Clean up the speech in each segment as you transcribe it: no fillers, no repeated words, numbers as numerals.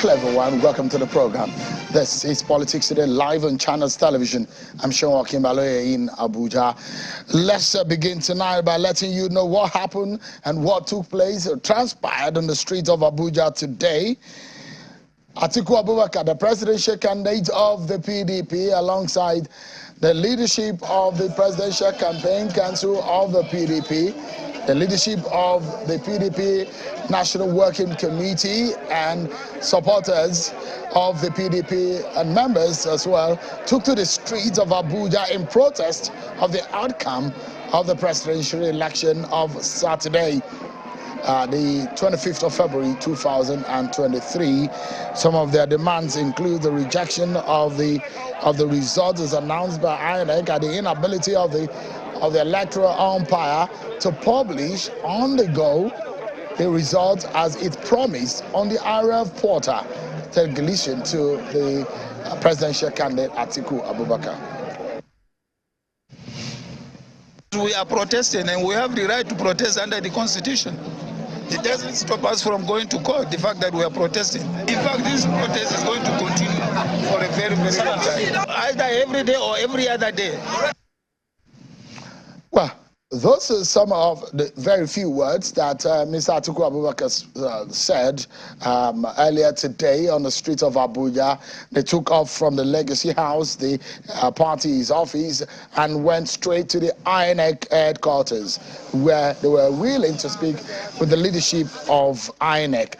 Hello everyone, welcome to the program. This is Politics Today live on Channels Television. I'm Akin in Abuja. Let's begin tonight by letting you know what happened and what took place or transpired on the streets of Abuja today. Atiku Abubakar, the presidential candidate of the PDP, alongside the leadership of the Presidential Campaign Council of the PDP, the leadership of the PDP National Working Committee and supporters of the PDP and members as well, took to the streets of Abuja in protest of the outcome of the presidential election of Saturday, the 25th of February 2023. Some of their demands include the rejection of the results as announced by INEC and the inability of the electoral umpire to publish on the go the results as it promised on the IRF portal, television to the presidential candidate Atiku Abubakar. We are protesting and we have the right to protest under the Constitution. It doesn't stop us from going to court, the fact that we are protesting. In fact, this protest is going to continue for a very, very long time. Either every day or every other day. Well, those are some of the very few words that Mr. Atiku Abubakar said earlier today on the streets of Abuja. They took off from the Legacy House, the party's office, and went straight to the INEC headquarters, where they were willing to speak with the leadership of INEC.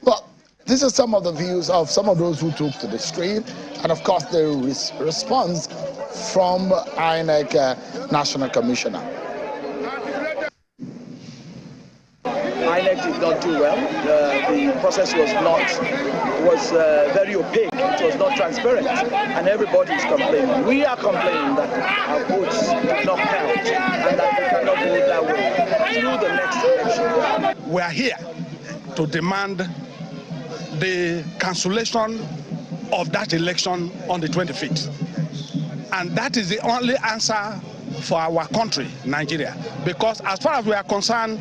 But these are some of the views of some of those who took to the street, and of course the response from INEC National Commissioner. INEC did not do well. The process was very opaque. It was not transparent, and everybody is complaining. We are complaining that our votes did not count and that we cannot vote that way through the next election. We are here to demand the cancellation of that election on the 25th, and that is the only answer for our country, Nigeria. Because as far as we are concerned,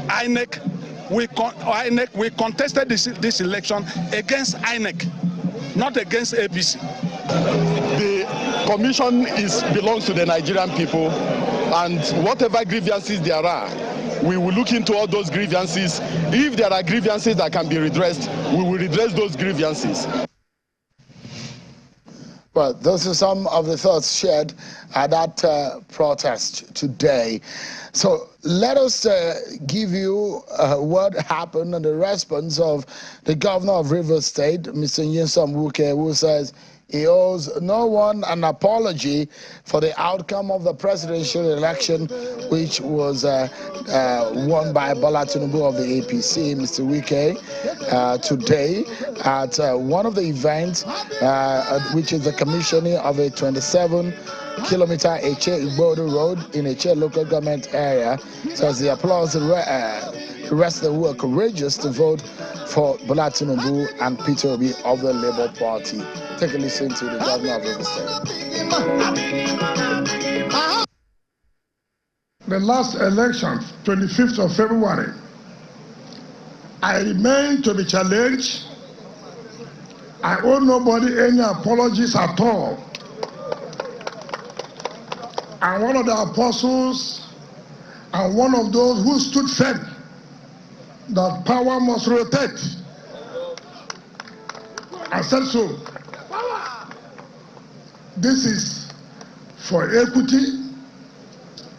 INEC, we contested this election against INEC, not against APC. The commission belongs to the Nigerian people, and whatever grievances there are, we will look into all those grievances. If there are grievances that can be redressed, we will redress those grievances. Well, those are some of the thoughts shared at that protest today. So let us give you what happened and the response of the governor of Rivers State, Mr. Nyesom Wike, who says he owes no one an apology for the outcome of the presidential election, which was won by Bola Tinubu of the APC. Mr. Wike today at one of the events, which is the commissioning of a 27-kilometer Eche-Igbodo road in Eche local government area, says the applause the rest of the who are courageous to vote for Bola Tinubu and Peter Obi of the Labour Party. Take a listen to the governor of Rivers State. The last election, 25th of February, I remain to be challenged. I owe nobody any apologies at all. I'm one of the apostles and one of those who stood firm that power must rotate. I said so. This is for equity,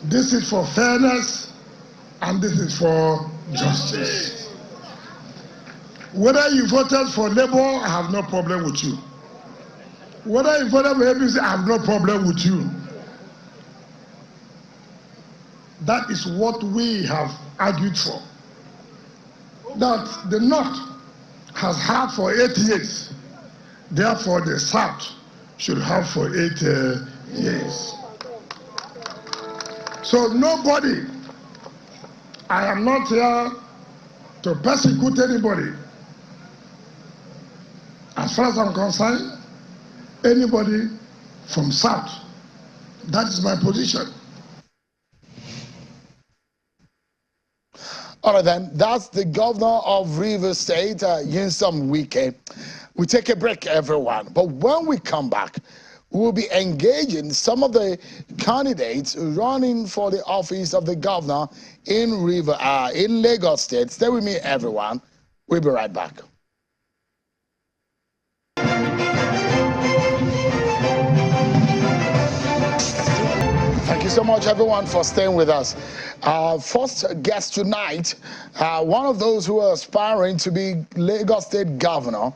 this is for fairness, and this is for justice. Whether you voted for Labour, I have no problem with you. Whether you voted for APC, I have no problem with you. That is what we have argued for. That the North has had for 8 years, therefore the South should have for 8 years. So nobody, I am not here to persecute anybody. As far as I'm concerned, anybody from South, that is my position. All right, then. That's the governor of Rivers State, Nyesom Wike. We take a break, everyone. But when we come back, we'll be engaging some of the candidates running for the office of the governor in Lagos State. Stay with me, everyone. We'll be right back. Thank you so much, everyone, for staying with us. Our first guest tonight, one of those who are aspiring to be Lagos State Governor,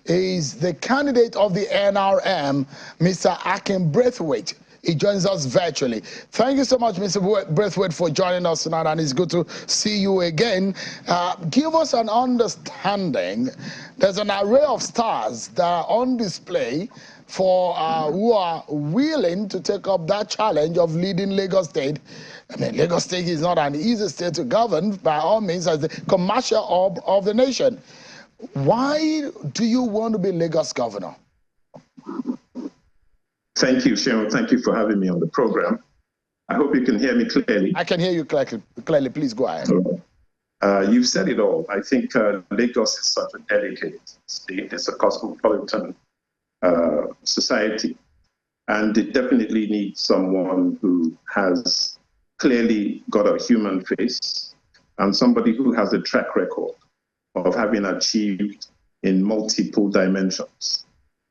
is the candidate of the NRM, Mr. Akin Braithwaite. He joins us virtually. Thank you so much, Mr. Braithwaite, for joining us tonight, and it's good to see you again. Give us an understanding. There's an array of stars that are on display for who are willing to take up that challenge of leading Lagos State. I mean, Lagos State is not an easy state to govern, by all means, as the commercial hub of the nation. Why do you want to be Lagos governor? Thank you, Sharon. Thank you for having me on the program. I hope you can hear me clearly. I can hear you clearly. Please go ahead. You've said it all. I think Lagos is such a delicate state. It's a cosmopolitan society, and it definitely needs someone who has clearly got a human face and somebody who has a track record of having achieved in multiple dimensions.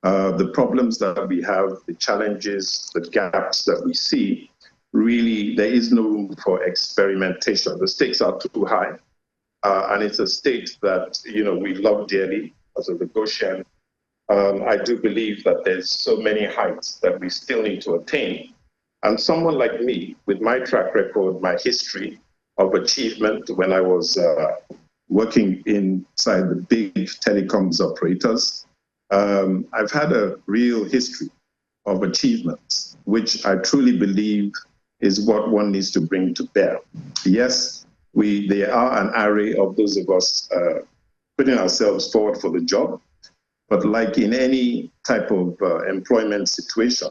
The problems that we have, the challenges, the gaps that we see, really, there is no room for experimentation. The stakes are too high. And it's a state that, we love dearly as a Lagosian. I do believe that there's so many heights that we still need to attain. And someone like me, with my track record, my history of achievement when I was working inside the big telecoms operators, I've had a real history of achievements, which I truly believe is what one needs to bring to bear. Yes, there are an array of those of us putting ourselves forward for the job, but like in any type of employment situation,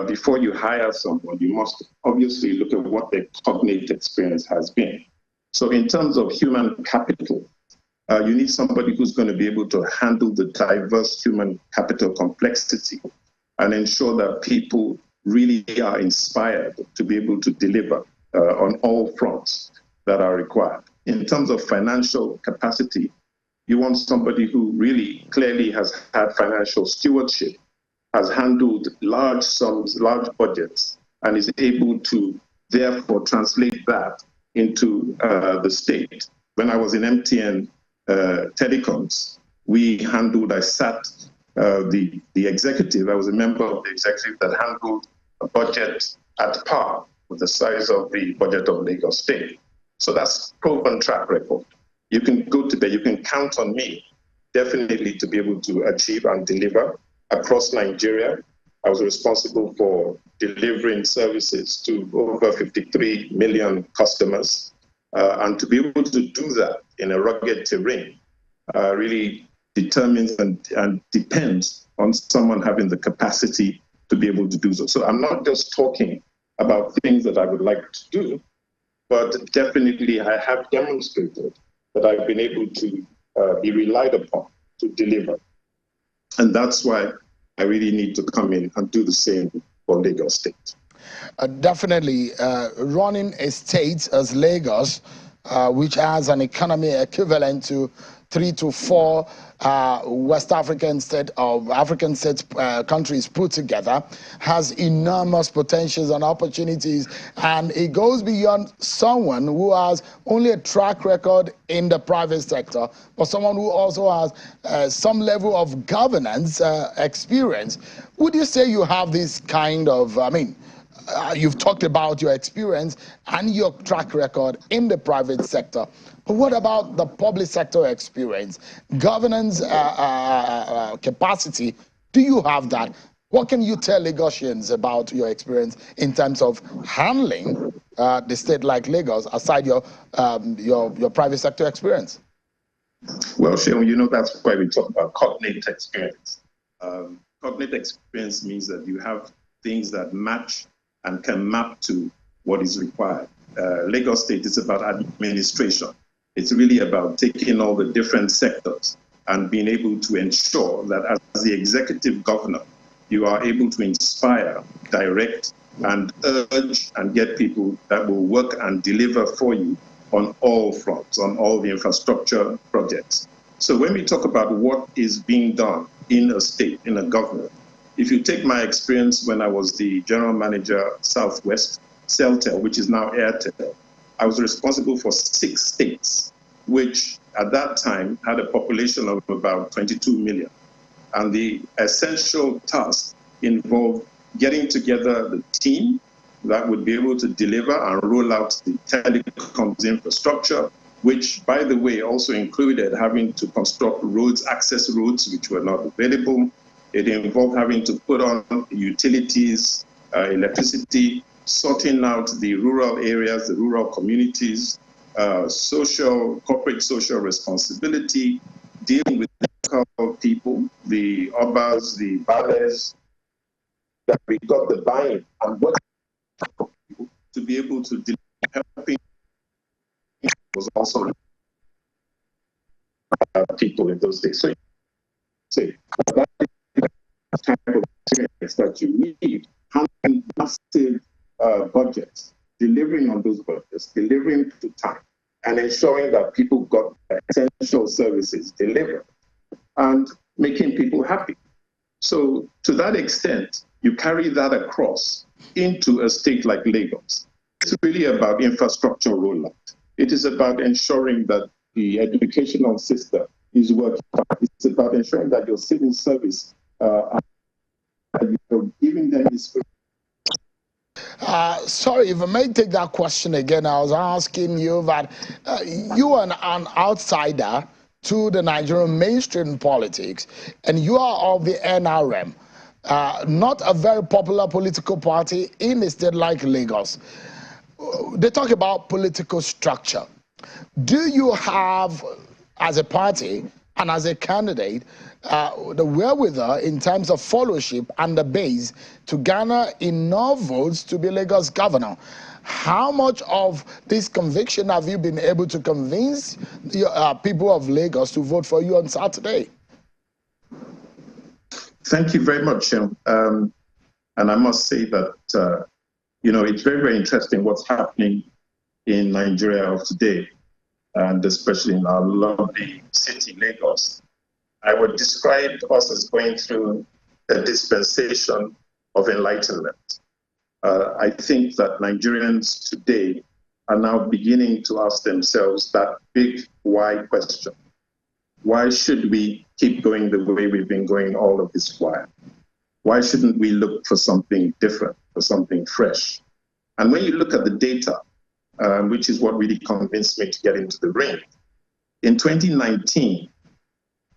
before you hire someone, you must obviously look at what their cognate experience has been. So in terms of human capital, you need somebody who's going to be able to handle the diverse human capital complexity and ensure that people really are inspired to be able to deliver on all fronts that are required. In terms of financial capacity, you want somebody who really clearly has had financial stewardship, has handled large sums, large budgets, and is able to therefore translate that into the state. When I was in MTN Telecoms, I sat the executive, I was a member of the executive that handled a budget at par with the size of the budget of Lagos State. So that's proven track record. You can go to bed, you can count on me definitely to be able to achieve and deliver across Nigeria. I was responsible for delivering services to over 53 million customers. And to be able to do that in a rugged terrain really determines and depends on someone having the capacity to be able to do so. So I'm not just talking about things that I would like to do, but definitely I have demonstrated that I've been able to be relied upon to deliver. And that's why I really need to come in and do the same for Lagos State. Definitely, running a state as Lagos, which has an economy equivalent to 3 to 4 West African state or African state countries put together, has enormous potentials and opportunities, and it goes beyond someone who has only a track record in the private sector, but someone who also has some level of governance experience. Would you say you have this kind of, you've talked about your experience and your track record in the private sector. But what about the public sector experience? Governance capacity, do you have that? What can you tell Lagosians about your experience in terms of handling the state like Lagos, aside your private sector experience? Well, Sharon, that's why we talk about cognate experience. Cognate experience means that you have things that match and can map to what is required. Lagos State is about administration. It's really about taking all the different sectors and being able to ensure that as the executive governor, you are able to inspire, direct, and urge and get people that will work and deliver for you on all fronts, on all the infrastructure projects. So when we talk about what is being done in a state, in a government, if you take my experience when I was the general manager, Southwest, Celtel, which is now Airtel, I was responsible for 6 states, which at that time had a population of about 22 million. And the essential task involved getting together the team that would be able to deliver and roll out the telecoms infrastructure, which, by the way, also included having to construct roads, access roads, which were not available. It involved having to put on utilities, electricity, sorting out the rural areas, the rural communities, corporate social responsibility, dealing with local people, the Obas, the Bales, that we got the buy-in and what to be able to deliver. Helping was also people in those days. So that type of experience that you need, handling massive budgets, delivering on those budgets, delivering to time, and ensuring that people got essential services delivered, and making people happy. So to that extent, you carry that across into a state like Lagos. It's really about infrastructure rollout. It is about ensuring that the educational system is working. It's about ensuring that your civil service, you're giving them this. Sorry, if I may take that question again. I was asking you that you are an outsider to the Nigerian mainstream politics, and you are of the NRM, not a very popular political party in a state like Lagos. They talk about political structure. Do you have, as a party and as a candidate, the wherewithal in terms of followership and the base to garner enough votes to be Lagos governor? How much of this conviction have you been able to convince the people of Lagos to vote for you on Saturday? Thank you very much, and I must say that it's very, very interesting what's happening in Nigeria of today, and especially in our lovely city, Lagos. I would describe us as going through a dispensation of enlightenment. I think that Nigerians today are now beginning to ask themselves that big why question. Why should we keep going the way we've been going all of this while? Why shouldn't we look for something different, for something fresh? And when you look at the data, which is what really convinced me to get into the ring, in 2019,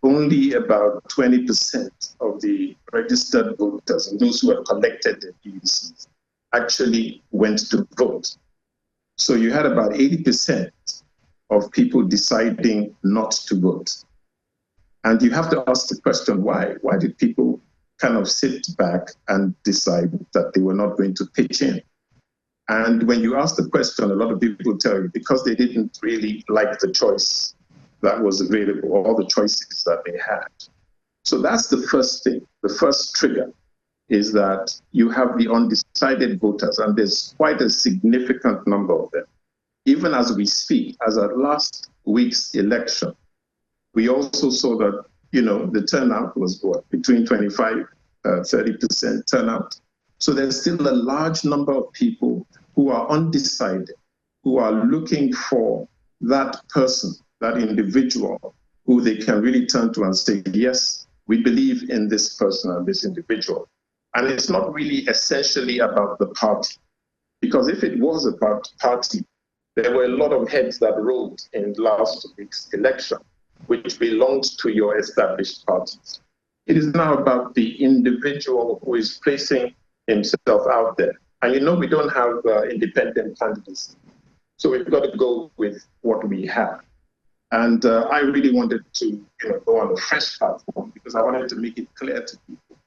only about 20% of the registered voters and those who have collected their PVCs actually went to vote. So you had about 80% of people deciding not to vote. And you have to ask the question, why? Why did people kind of sit back and decide that they were not going to pitch in? And when you ask the question, a lot of people tell you because they didn't really like the choice that was available, or all the choices that they had. So that's the first thing. The first trigger is that you have the undecided voters, and there's quite a significant number of them. Even as we speak, as at last week's election, we also saw that, the turnout was between 25, 30% turnout. So there's still a large number of people who are undecided, who are looking for that person, that individual, who they can really turn to and say, yes, we believe in this person and this individual. And it's not really essentially about the party, because if it was about party, there were a lot of heads that rolled in last week's election, which belonged to your established parties. It is now about the individual who is placing himself out there. And we don't have independent candidates. So we've got to go with what we have. And I really wanted to go on a fresh platform because I wanted to make it clear to people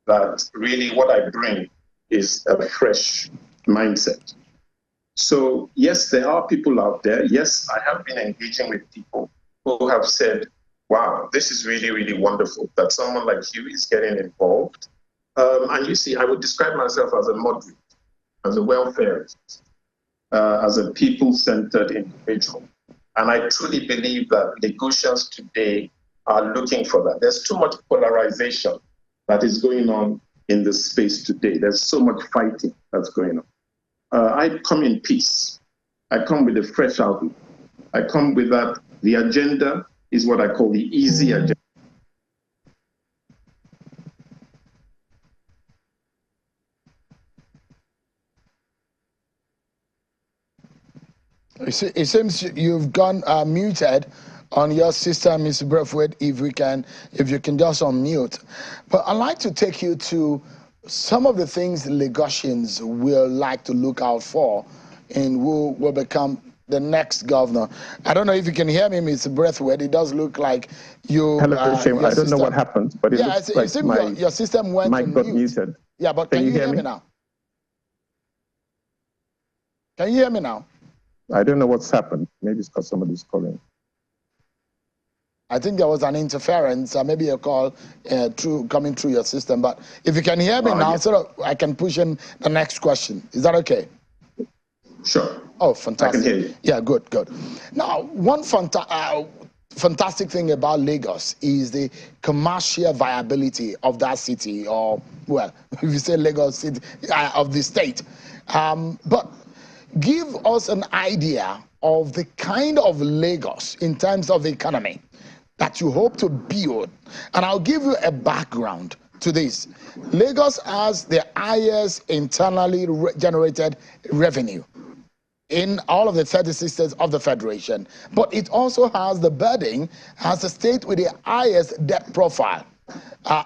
that really what I bring is a fresh mindset. So yes, there are people out there. Yes, I have been engaging with people who have said, wow, this is really, really wonderful that someone like you is getting involved. And you see, I would describe myself as a moderate, as a welfarist, as a people-centered individual. And I truly believe that Lagosians today are looking for that. There's too much polarization that is going on in the space today. There's so much fighting that's going on. I come in peace. I come with a fresh outlook. I come with that. The agenda is what I call the easy agenda. It seems you've gone muted on your system, Mr. Braithwaite. If you can just unmute. But I'd like to take you to some of the things Lagosians will like to look out for in who will become the next governor. I don't know if you can hear me, Mr. Braithwaite. It does look like you. Hello, Shane. I don't know what happened, but it looks like your system went mic got muted. Yeah, but can you hear me now? Can you hear me now? I don't know what's happened. Maybe it's because somebody's calling. I think there was an interference, maybe a call coming through your system. But if you can hear me now, so I can push in the next question. Is that okay? Sure. Oh, fantastic. I can hear you. Yeah, good. Now, one fantastic thing about Lagos is the commercial viability of that city, or, well, if you say Lagos city, of the state. But give us an idea of the kind of Lagos in terms of the economy that you hope to build. And I'll give you a background to this. Lagos has the highest internally generated revenue in all of the 36 states of the Federation, but it also has the burden as a state with the highest debt profile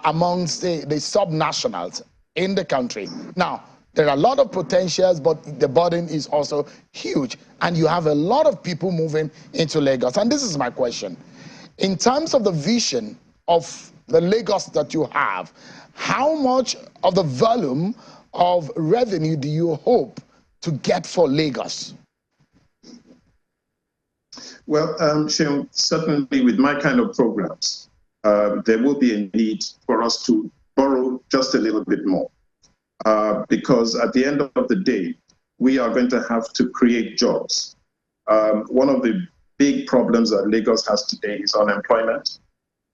amongst the subnationals in the country. Now, there are a lot of potentials, but the burden is also huge. And you have a lot of people moving into Lagos. And this is my question. In terms of the vision of the Lagos that you have, how much of the volume of revenue do you hope to get for Lagos? Well, Shane, certainly with my kind of programs, there will be a need for us to borrow just a little bit more. Because at the end of the day, we are going to have to create jobs. One of the big problems that Lagos has today is unemployment.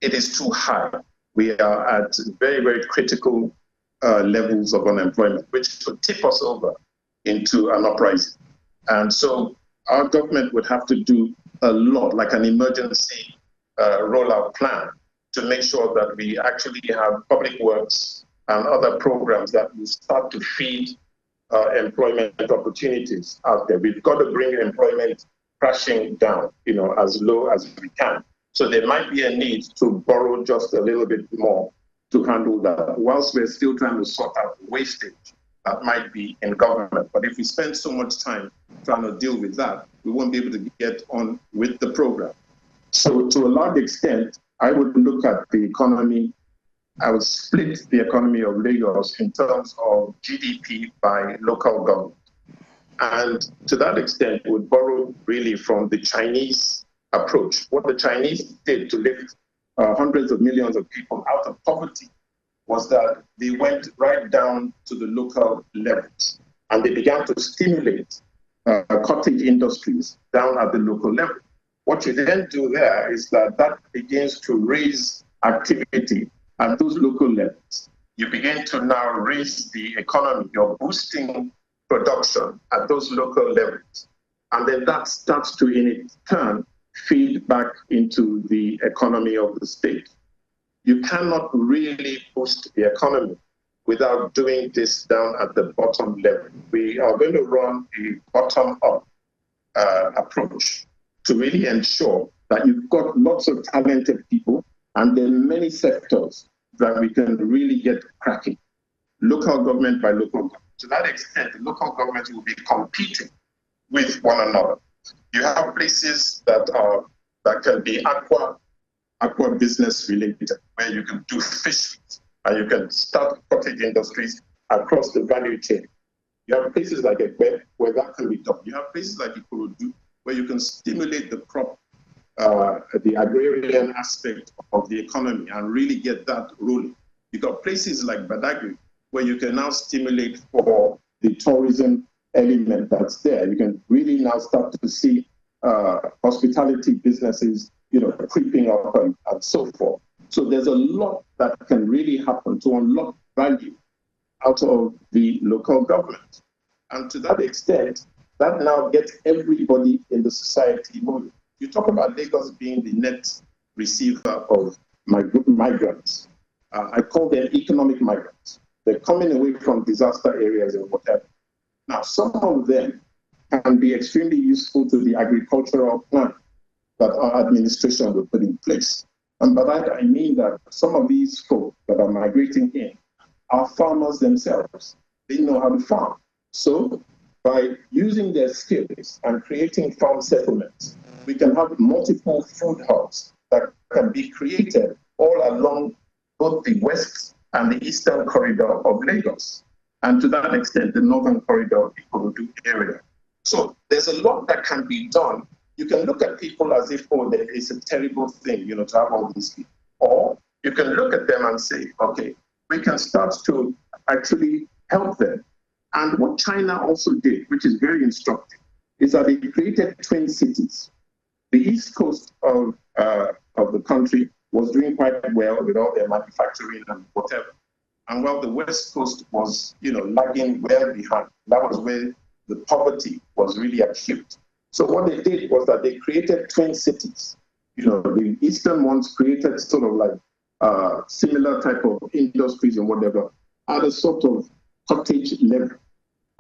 It is too high. We are at very, very critical levels of unemployment, which could tip us over into an uprising. And so our government would have to do a lot, like an emergency rollout plan, to make sure that we actually have public works and other programs that will start to feed employment opportunities out there. We've got to bring employment crashing down, as low as we can. So there might be a need to borrow just a little bit more to handle that, whilst we're still trying to sort out the wastage that might be in government. But if we spend so much time trying to deal with that, we won't be able to get on with the program. So to a large extent, I would look at the economy. I would split the economy of Lagos in terms of GDP by local government. And to that extent, would borrow really from the Chinese approach. What the Chinese did to lift hundreds of millions of people out of poverty was that they went right down to the local levels, and they began to stimulate cottage industries down at the local level. What you then do there is that begins to raise activity at those local levels. You begin to now raise the economy. You're boosting production at those local levels. And then that starts to, in its turn, feed back into the economy of the state. You cannot really boost the economy without doing this down at the bottom level. We are going to run a bottom-up approach to really ensure that you've got lots of talented people, and there are many sectors that we can really get cracking, local government by local government. To that extent, the local government will be competing with one another. You have places that can be aqua business related, where you can do fisheries, and you can start cottage industries across the value chain. You have places like Ekpe where that can be done. You have places like Ikorodu where you can stimulate the crop, the agrarian aspect of the economy and really get that rolling. You've got places like Badagry where you can now stimulate for the tourism element that's there. You can really now start to see hospitality businesses, creeping up and so forth. So there's a lot that can really happen to unlock value out of the local government. And to that extent, that now gets everybody in the society moving. You talk about Lagos being the net receiver of migrants. I call them economic migrants. They're coming away from disaster areas and whatever. Now, some of them can be extremely useful to the agricultural plan that our administration will put in place. And by that, I mean that some of these folk that are migrating in are farmers themselves. They know how to farm. So by using their skills and creating farm settlements, we can have multiple food hubs that can be created all along both the west and the eastern corridor of Lagos. And to that extent, the northern corridor of the Ikorodu area. So there's a lot that can be done. You can look at people as if, it's a terrible thing, to have all these people. Or you can look at them and say, okay, we can start to actually help them. And what China also did, which is very instructive, is that they created twin cities. The east coast of the country was doing quite well with all their manufacturing and whatever. And while the west coast was, lagging well behind, that was where the poverty was really acute. So what they did was that they created twin cities. The eastern ones created sort of like similar type of industries and whatever at a sort of cottage level.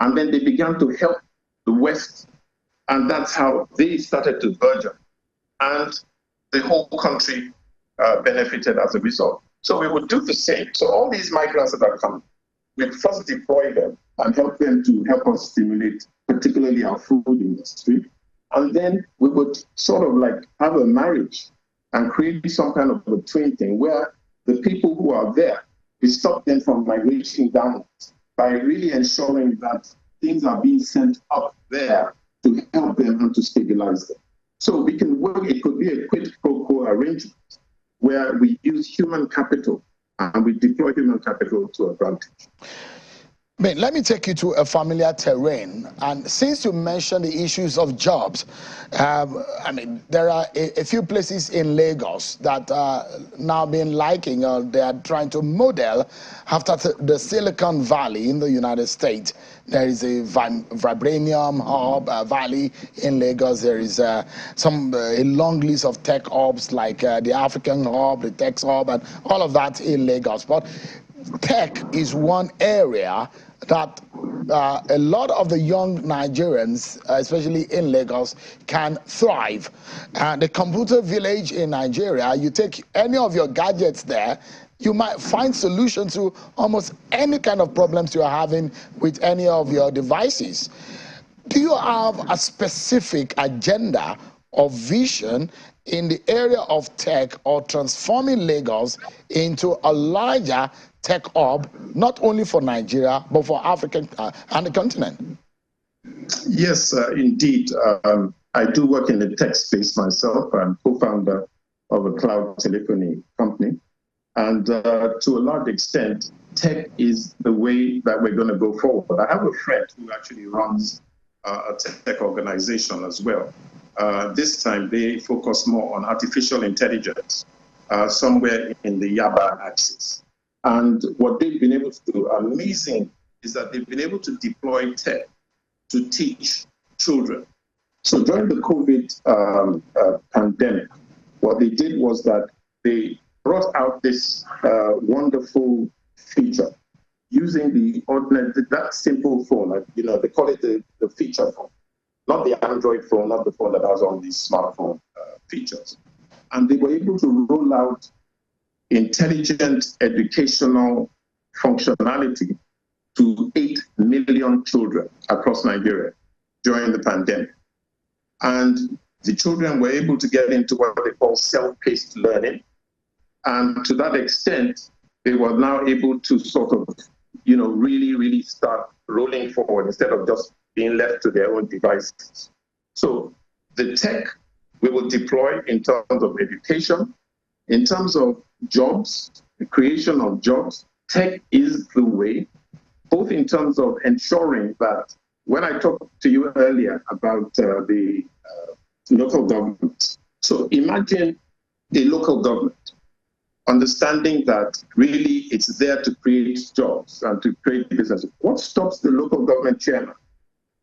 And then they began to help the west. And that's how they started to burgeon. And the whole country benefited as a result. So we would do the same. So all these migrants that are coming, we'd first deploy them and help them to help us stimulate, particularly our food industry. And then we would sort of like have a marriage and create some kind of a twin thing where the people who are there, we stop them from migrating downwards by really ensuring that things are being sent up there to help them and to stabilize them. So we can work, it could be a quid pro quo arrangement where we use human capital and we deploy human capital to advantage. Let me take you to a familiar terrain. And since you mentioned the issues of jobs, there are a few places in Lagos that are now being liking, or they are trying to model after the Silicon Valley in the United States. There is a vibranium hub valley in Lagos. There is a long list of tech hubs like the African hub, the tech hub, and all of that in Lagos. But tech is one area that a lot of the young Nigerians, especially in Lagos, can thrive. The computer village in Nigeria, you take any of your gadgets there, you might find solutions to almost any kind of problems you are having with any of your devices. Do you have a specific agenda or vision in the area of tech or transforming Lagos into a larger tech hub, not only for Nigeria, but for Africa and the continent? Yes, indeed. I do work in the tech space myself. I'm co-founder of a cloud telephony company. And to a large extent, tech is the way that we're going to go forward. I have a friend who actually runs a tech organization as well. This time, they focus more on artificial intelligence, somewhere in the Yaba axis. And what they've been able to do, amazing, is that they've been able to deploy tech to teach children. So during the COVID pandemic, what they did was that they brought out this wonderful feature using the ordinary, that simple phone, like, they call it the feature phone, not the Android phone, not the phone that has all these smartphone features. And they were able to roll out intelligent educational functionality to 8 million children across Nigeria during the pandemic. And the children were able to get into what they call self-paced learning. And to that extent, they were now able to sort of, really, really start rolling forward instead of just being left to their own devices. So the tech we will deploy in terms of education, in terms of jobs, the creation of jobs. Tech is the way, both in terms of ensuring that when I talked to you earlier about the local government. So imagine a local government understanding that really it's there to create jobs and to create business. What stops the local government chairman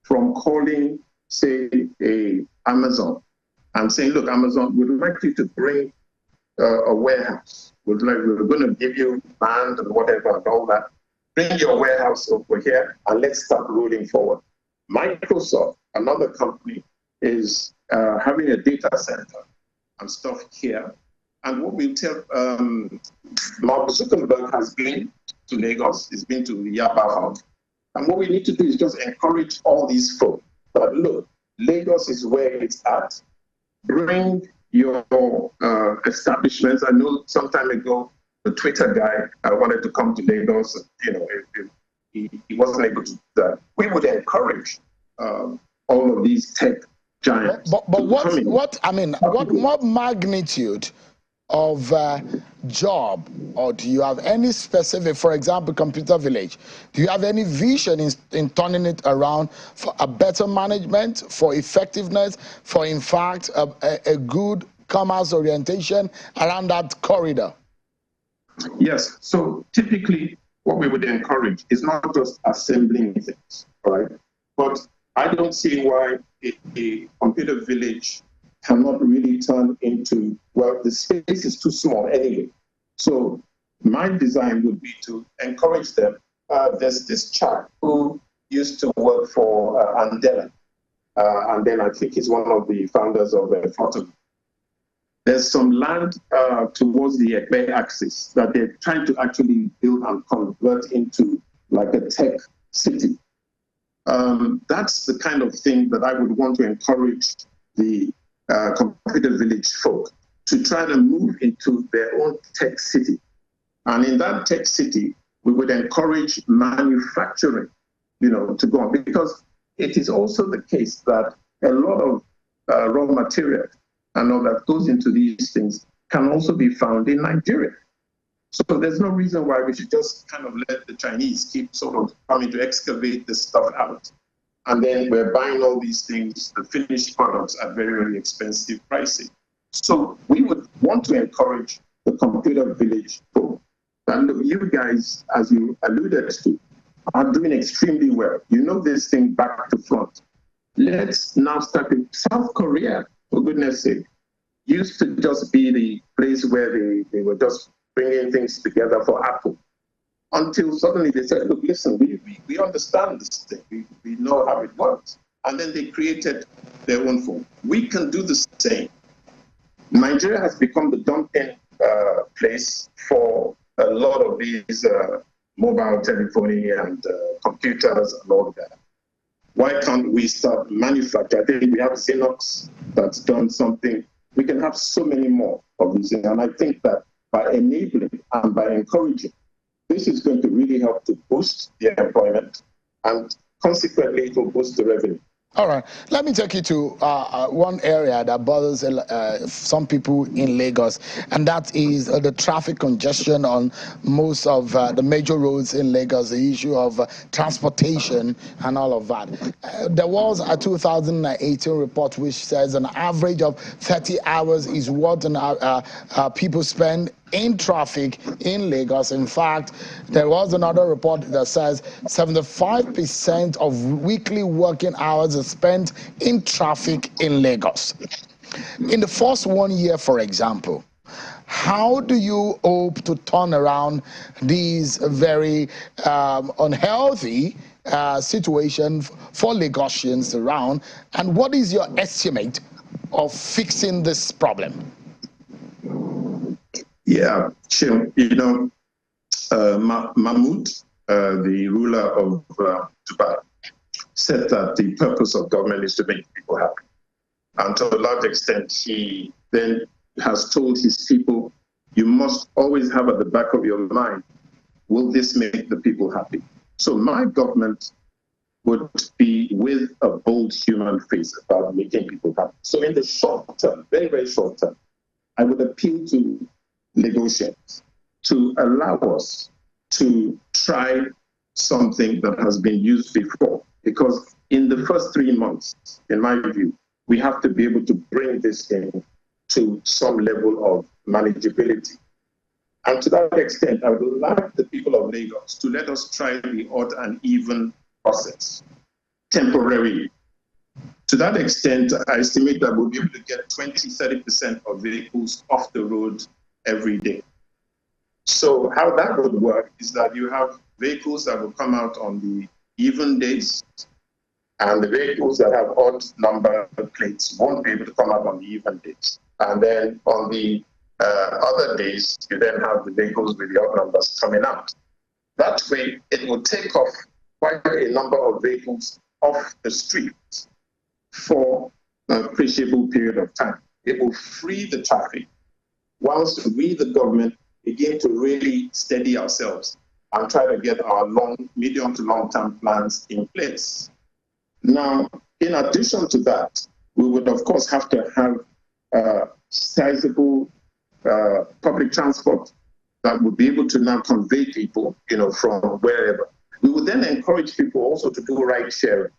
from calling, say, Amazon and saying, look, Amazon, we'd like you to bring a warehouse. We're going to give you land and whatever and all that. Bring your warehouse over here and let's start rolling forward. Microsoft, another company, is having a data center and stuff here. And what we tell Mark Zuckerberg has been to Lagos, he's been to Yaba Hub. And what we need to do is just encourage all these folks that, look, Lagos is where it's at. Bring your establishments. I know some time ago, the Twitter guy wanted to come to Lagos. He wasn't able to do that. We would encourage all of these tech giants. But what magnitude of job, or do you have any specific, for example, Computer Village, do you have any vision in turning it around for a better management, for effectiveness, for in fact a good commerce orientation around that corridor? Yes, so typically what we would encourage is not just assembling things, right? But I don't see why a computer village cannot really turn into, well, the space is too small anyway. So my design would be to encourage them. There's this chap who used to work for Andela, and then I think he's one of the founders of Fortum. There's some land towards the Ekpe axis that they're trying to actually build and convert into like a tech city. That's the kind of thing that I would want to encourage the computer village folk to try to move into their own tech city. And in that tech city, we would encourage manufacturing, to go on, because it is also the case that a lot of raw material and all that goes into these things can also be found in Nigeria. So there's no reason why we should just kind of let the Chinese keep sort of coming to excavate this stuff out. And then we're buying all these things, the finished products, at very, very expensive pricing. So we would want to encourage the computer village folk. And look, you guys, as you alluded to, are doing extremely well. You know this thing back to front. Let's now start with South Korea, for goodness sake. Used to just be the place where they were just bringing things together for Apple. Until suddenly they said, look, listen, we understand this thing. We know how it works. And then they created their own phone. We can do the same. Nigeria has become the dumping place for a lot of these mobile telephony and computers and all that. Why can't we start manufacturing? I think we have Xerox that's done something. We can have so many more of these. And I think that by enabling and by encouraging, this is going to really help to boost the employment, and consequently it will boost the revenue. All right, let me take you to one area that bothers some people in Lagos, and that is the traffic congestion on most of the major roads in Lagos, the issue of transportation and all of that. There was a 2018 report which says an average of 30 hours is what people spend in traffic in Lagos. In fact, there was another report that says 75% of weekly working hours are spent in traffic in Lagos. In the first 1 year, for example, how do you hope to turn around these very unhealthy situation for Lagosians around, and what is your estimate of fixing this problem? Yeah, sure. Mahmoud, the ruler of Dubai, said that the purpose of government is to make people happy. And to a large extent, he then has told his people, you must always have at the back of your mind, will this make the people happy? So my government would be with a bold human face about making people happy. So in the short term, very, very short term, I would appeal to negotiators to allow us to try something that has been used before. Because in the first 3 months, in my view, we have to be able to bring this thing to some level of manageability. And to that extent, I would like the people of Lagos to let us try the odd and even process temporarily. To that extent, I estimate that we'll be able to get 20-30% of vehicles off the road every day. So how that would work is that you have vehicles that will come out on the even days, and the vehicles that have odd number plates won't be able to come out on the even days. And then on the other days, you then have the vehicles with the odd numbers coming out. That way, it will take off quite a number of vehicles off the streets for an appreciable period of time. It will free the traffic whilst we, the government, begin to really steady ourselves and try to get our medium to long-term plans in place. Now, in addition to that, we would, of course, have to have sizable public transport that would be able to now convey people, from wherever. We would then encourage people also to do ride sharing,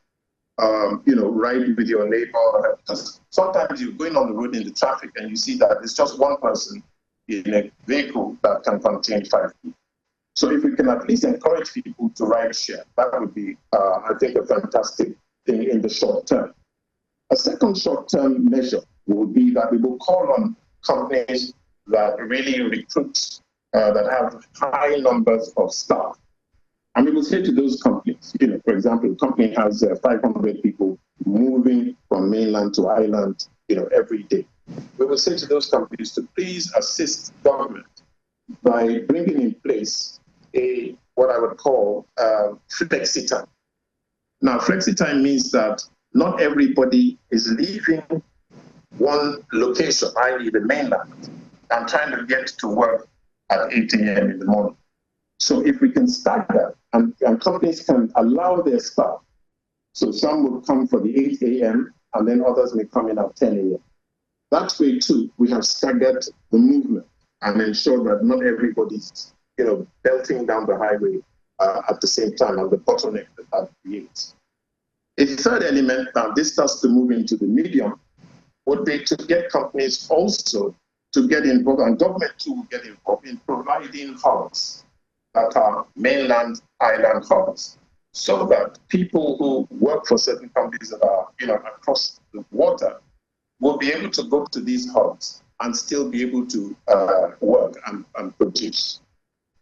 ride with your neighbor. Because sometimes you're going on the road in the traffic and you see that it's just one person in a vehicle that can contain 5 people. So if we can at least encourage people to ride share, that would be, I think, a fantastic thing in the short term. A second short-term measure would be that we will call on companies that really recruit, that have high numbers of staff. And we will say to those companies, for example, a company has 500 people moving from mainland to island, every day. We will say to those companies to please assist government by bringing in place what I would call flexi time. Now, flexi time means that not everybody is leaving one location, i.e. the mainland, and trying to get to work at 8 a.m. in the morning. So if we can start that, and companies can allow their staff, so some will come for the 8 a.m. and then others may come in at 10 a.m. That way too, we have staggered the movement and ensure that not everybody's, belting down the highway at the same time, and the bottleneck that creates. A third element, now this starts to move into the medium, would be to get companies also to get involved, and government too will get involved in providing hubs that are mainland island hubs, so that people who work for certain companies that are across the water will be able to go to these hubs and still be able to work and produce.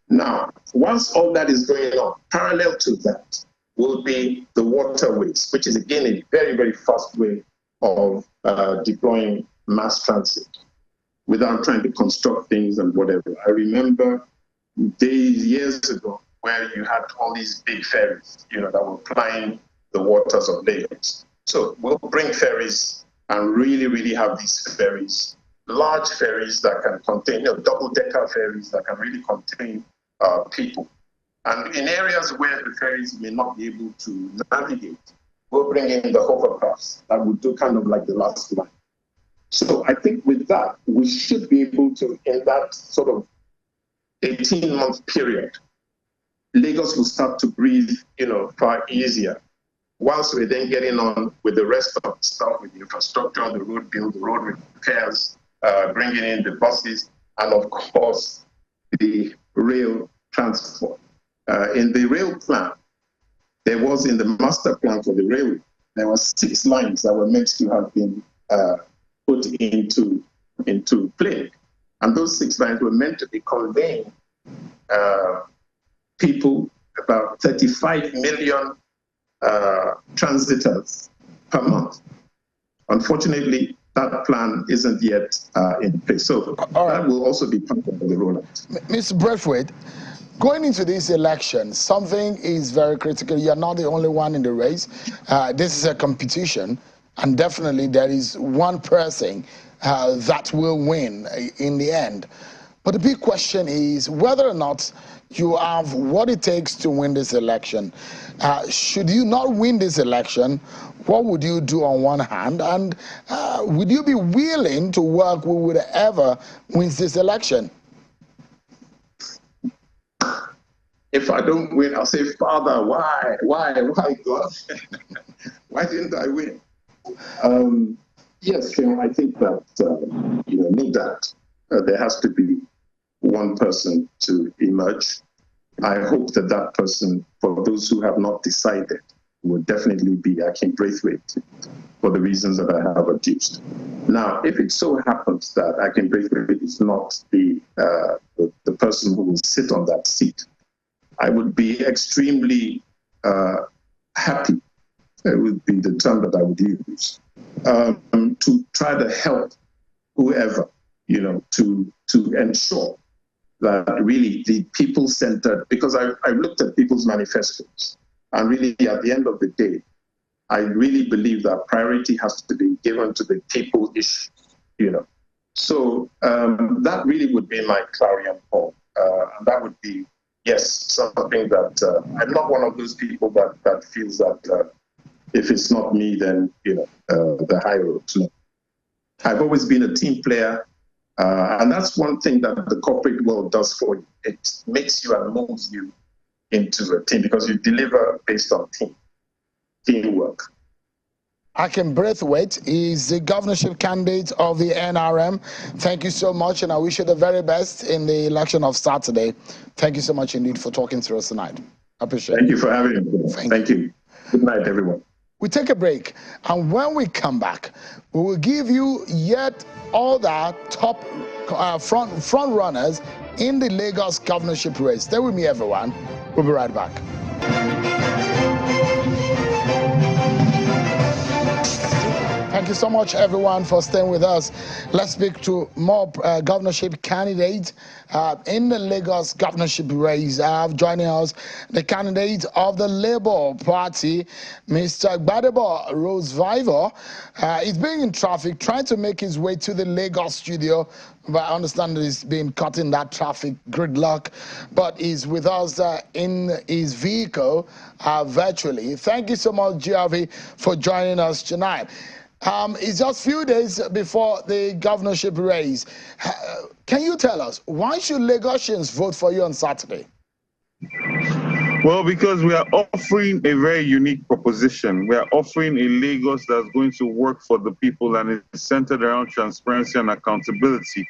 Now, once all that is going on, parallel to that will be the waterways, which is again a very, very fast way of deploying mass transit without trying to construct things and whatever. I remember years ago, where you had all these big ferries, that were plying the waters of Lagos. So we'll bring ferries and really, really have these ferries, large ferries that can contain, double-decker ferries that can really contain people. And in areas where the ferries may not be able to navigate, we'll bring in the hovercrafts that would do kind of like the last line. So I think with that, we should be able to, in that sort of 18-month period, Lagos will start to breathe, far easier, whilst we're then getting on with the rest of the stuff, with the infrastructure, the road build, the road repairs, bringing in the buses, and of course, the rail transport. In the rail plan, there was in the master plan for the railway, there were 6 lines that were meant to have been put into play. And those 6 lines were meant to be conveying people, about 35 million transitors per month. Unfortunately, that plan isn't yet in place. So that will also be part of the rollout. Mr. Braithwaite, going into this election, something is very critical. You're not the only one in the race. This is a competition, and definitely there is one person that will win in the end. But the big question is whether or not you have what it takes to win this election. Should you not win this election, what would you do on one hand? And would you be willing to work with whoever wins this election? If I don't win, I'll say, Father, why, God? Why didn't I win? Yes, I think that, no doubt, there has to be one person to emerge. I hope that that person, for those who have not decided, will definitely be Akin Braithwaite for the reasons that I have adduced. Now, if it so happens that Akin Braithwaite is not the person who will sit on that seat, I would be extremely happy, it would be the term that I would use, to try to help whoever, to ensure that really the people-centered, because I looked at people's manifestos, and really at the end of the day, I really believe that priority has to be given to the people issue, So that really would be my clarion call. And that would be, yes, something that I'm not one of those people that feels that if it's not me, then, the high road. No. I've always been a team player. And that's one thing that the corporate world does for you. It makes you and molds you into a team because you deliver based on teamwork. Akin Braithwaite is the governorship candidate of the NRM. Thank you so much, and I wish you the very best in the election of Saturday. Thank you so much indeed for talking to us tonight. I appreciate it. Thank you for having me. Thank you. Good night, everyone. We take a break, and when we come back, we will give you yet all the top front runners in the Lagos governorship race. Stay with me, everyone. We'll be right back. Thank you so much, everyone, for staying with us. Let's speak to more governorship candidates in the Lagos governorship race. Joining us, the candidate of the Labour Party, Mr. Gbadebo Rose-Viver. He's being in traffic, trying to make his way to the Lagos studio. But I understand that he's been caught in that traffic gridlock, but he's with us in his vehicle virtually. Thank you so much, GRV, for joining us tonight. It's just a few days before the governorship race. Can you tell us, why should Lagosians vote for you on Saturday? Well, because we are offering a very unique proposition. We are offering a Lagos that's going to work for the people and is centered around transparency and accountability.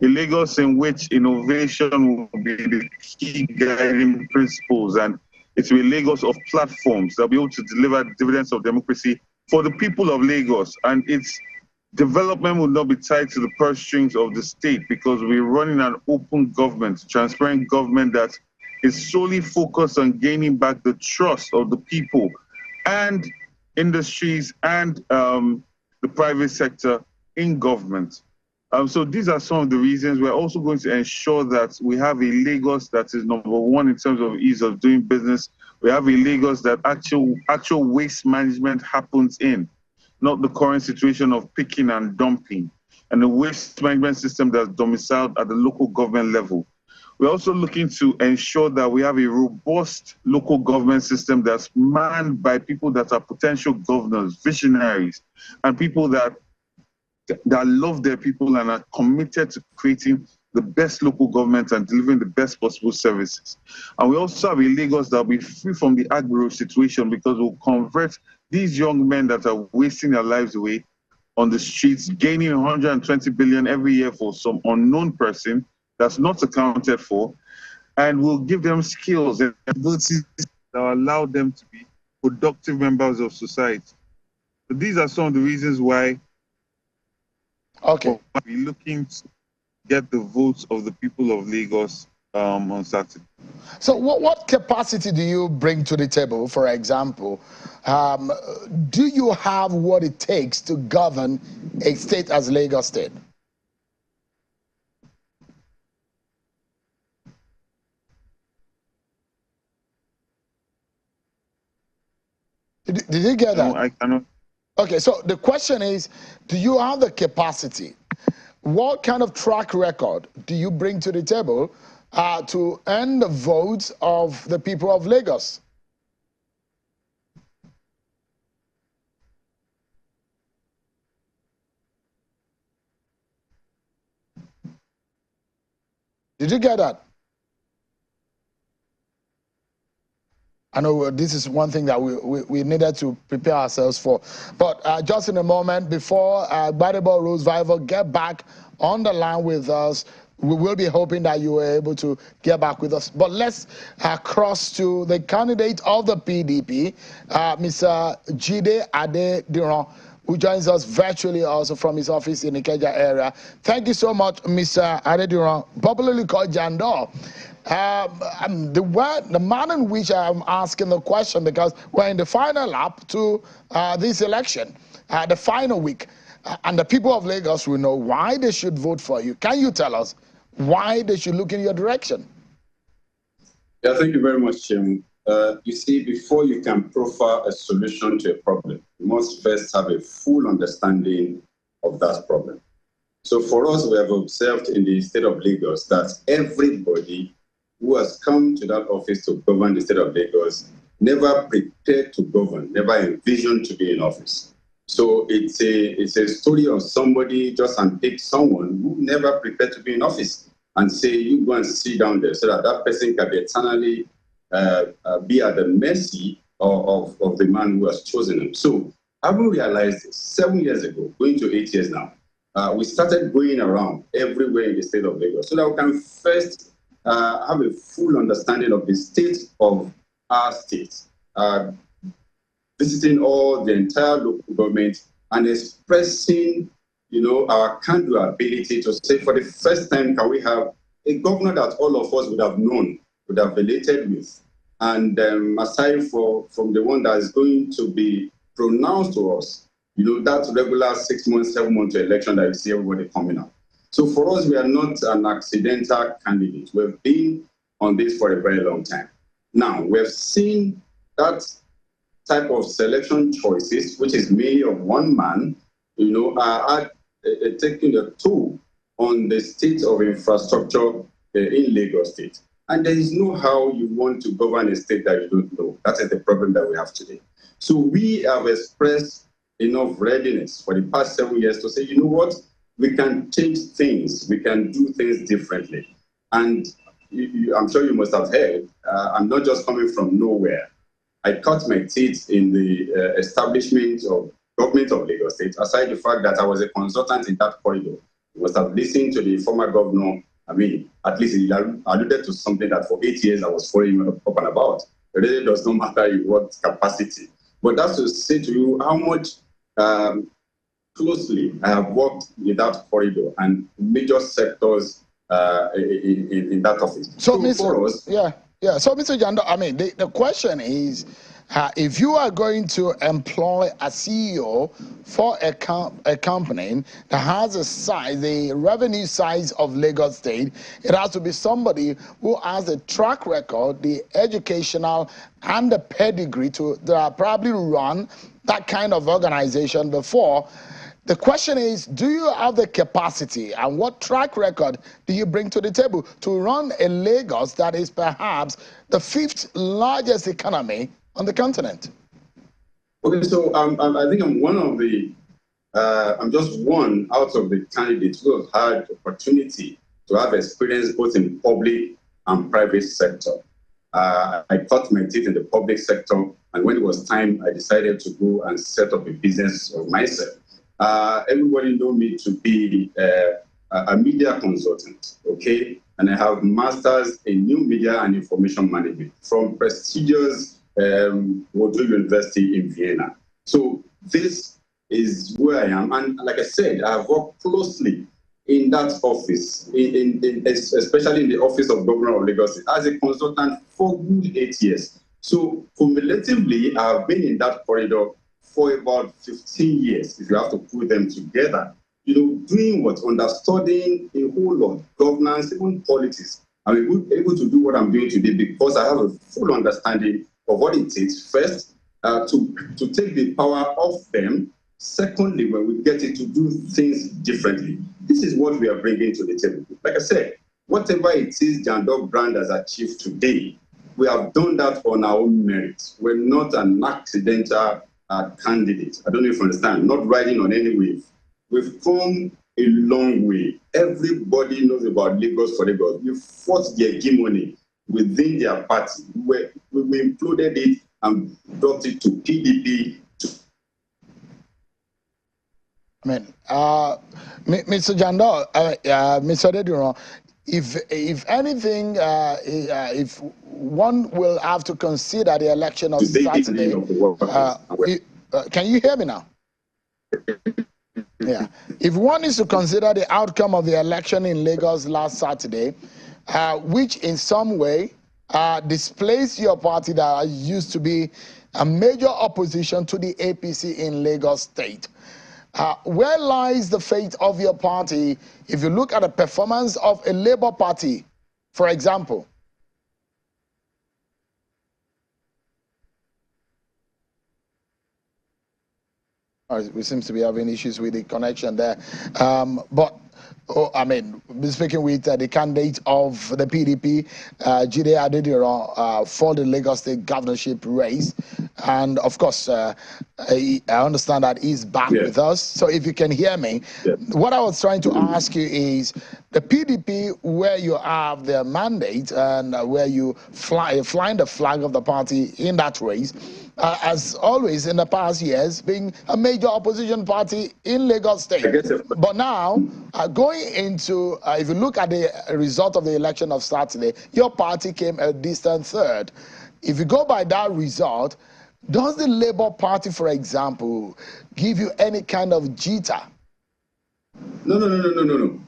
A Lagos in which innovation will be the key guiding principles, and it's a Lagos of platforms that will be able to deliver dividends of democracy for the people of Lagos, and its development will not be tied to the purse strings of the state because we're running an open government, transparent government that is solely focused on gaining back the trust of the people and industries and the private sector in government. So these are some of the reasons. We're also going to ensure that we have a Lagos that is number one in terms of ease of doing business. We have a Lagos that actual waste management happens in, not the current situation of picking and dumping, and the waste management system that's domiciled at the local government level. We're also looking to ensure that we have a robust local government system that's manned by people that are potential governors, visionaries, and people that love their people and are committed to creating the best local government and delivering the best possible services. And we also have a Lagos that will be free from the agro situation because we'll convert these young men that are wasting their lives away on the streets, gaining 120 billion every year for some unknown person that's not accounted for, and we'll give them skills and abilities that will allow them to be productive members of society. So these are some of the reasons why we're looking to get the votes of the people of Lagos on Saturday. So what capacity do you bring to the table? For example, do you have what it takes to govern a state as Lagos State? Did you get that? No, I cannot. Okay, so the question is, do you have the capacity? what kind of track record do you bring to the table to earn the votes of the people of Lagos? Did you get that? I know this is one thing that we needed to prepare ourselves for. But just in a moment, before Gbadebo Rose Vival get back on the line with us, we will be hoping that you were able to get back with us. But let's cross to the candidate of the PDP, Mr. Jide Adediran, who joins us virtually also from his office in the Ikeja area. Thank you so much, Mr. Adediran, popularly called Jandor. The manner in which I'm asking the question, because we're in the final lap to this election, the final week, and the people of Lagos will know why they should vote for you. Can you tell us why they should look in your direction? Yeah, thank you very much, Jim. You see, before you can proffer a solution to a problem, you must first have a full understanding of that problem. So for us, we have observed in the state of Lagos that everybody who has come to that office to govern the state of Lagos never prepared to govern, never envisioned to be in office. So it's a story of somebody just unpick someone who never prepared to be in office and say, you go and sit down there so that that person can be eternally be at the mercy of the man who has chosen him. So having realized this 7 years ago, going to 8 years now, we started going around everywhere in the state of Lagos so that we can first have a full understanding of the state of our state, visiting all the entire local government and expressing, our can-do ability to say, for the first time, can we have a governor that all of us would have known, would have related with, and aside from the one that is going to be pronounced to us, that regular 6 months, 7 months election that you see everybody coming up. So for us, we are not an accidental candidate. We've been on this for a very long time. Now, we've seen that type of selection choices, which is mainly of one man, are taking a toll on the state of infrastructure in Lagos State. And there is no how you want to govern a state that you don't know. That is the problem that we have today. So we have expressed enough readiness for the past 7 years to say, you know what? We can change things. We can do things differently. And I'm sure you must have heard, I'm not just coming from nowhere. I cut my teeth in the establishment of government of Lagos State, aside the fact that I was a consultant in that corridor. You must have listened to the former governor. I mean, at least he alluded to something that for 8 years I was following up and about. It really does not matter in what capacity. But that's to say to you how much closely I have worked in that corridor and major sectors in that office. So Mr. Jandor, I mean, the question is, if you are going to employ a CEO for a company that has a size, the revenue size of Lagos State, it has to be somebody who has a track record, the educational and the pedigree to probably run that kind of organization before. The question is, do you have the capacity and what track record do you bring to the table to run a Lagos that is perhaps the 5th largest economy on the continent? Okay, so I think I'm one of the, I'm just one out of the candidates who have had opportunity to have experience both in public and private sector. I cut my teeth in the public sector, and when it was time, I decided to go and set up a business of myself. Everybody know me to be a media consultant, okay? And I have masters in new media and information management from prestigious Wodu University in Vienna. So this is where I am. And like I said, I have worked closely in that office, especially in the office of Governor of Lagos as a consultant for good 8 years. So cumulatively, I have been in that corridor for about 15 years, if you have to put them together, doing what? Understudying a whole lot, governance, even politics. I'm able to do what I'm doing today because I have a full understanding of what it takes, first, to take the power off them. Secondly, when we get it, to do things differently. this is what we are bringing to the table. Like I said, whatever it is Jandor Brand has achieved today, we have done that on our own merit. We're not an accidental candidate. I don't know if you understand, not riding on any wave. We've come a long way. Everybody knows about Lagos for Lagos. We fought the hegemony within their party. We imploded it and brought it to PDP. Mr. Jandor, Mr. Dediron, if anything, if one will have to consider the election of Saturday, can you hear me now? Yeah. If one is to consider the outcome of the election in Lagos last Saturday, which in some way displaced your party that used to be a major opposition to the APC in Lagos State, where lies the fate of your party if you look at the performance of a Labour Party, for example? We seem to be having issues with the connection there. I mean, speaking with the candidate of the PDP, Jide Adediran, for the Lagos State governorship race. And of course, I understand that he's back with us. So if you can hear me, what I was trying to ask you is, the PDP, where you have their mandate and where you flying the flag of the party in that race, as always in the past years, being a major opposition party in Lagos State. But now, going into, if you look at the result of the election of Saturday, your party came a distant third. If you go by that result, does the Labour Party, for example, give you any kind of jitter? No.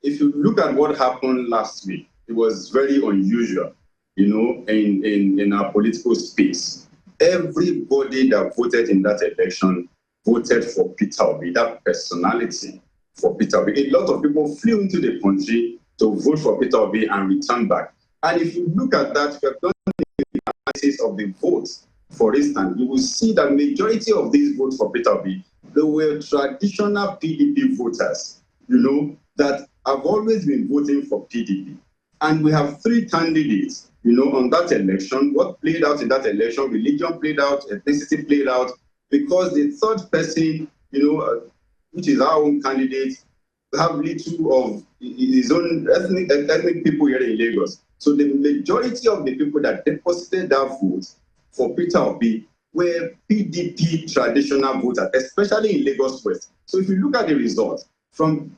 If you look at what happened last week, it was very unusual, you know, in our political space. Everybody that voted in that election voted for Peter Obi, that personality for Peter Obi. A lot of people flew into the country to vote for Peter Obi and return back. And if you look at that, if you have done the analysis of the votes, for instance, you will see that majority of these votes for Peter Obi, they were traditional PDP voters, you know, that have always been voting for PDP. And we have three candidates, you know, on that election. What played out in that election? Religion played out, ethnicity played out, because the third person, you know, which is our own candidate, have little of his own ethnic people here in Lagos. So the majority of the people that deposited their votes for Peter Obi were PDP traditional voters, especially in Lagos West. So if you look at the results, from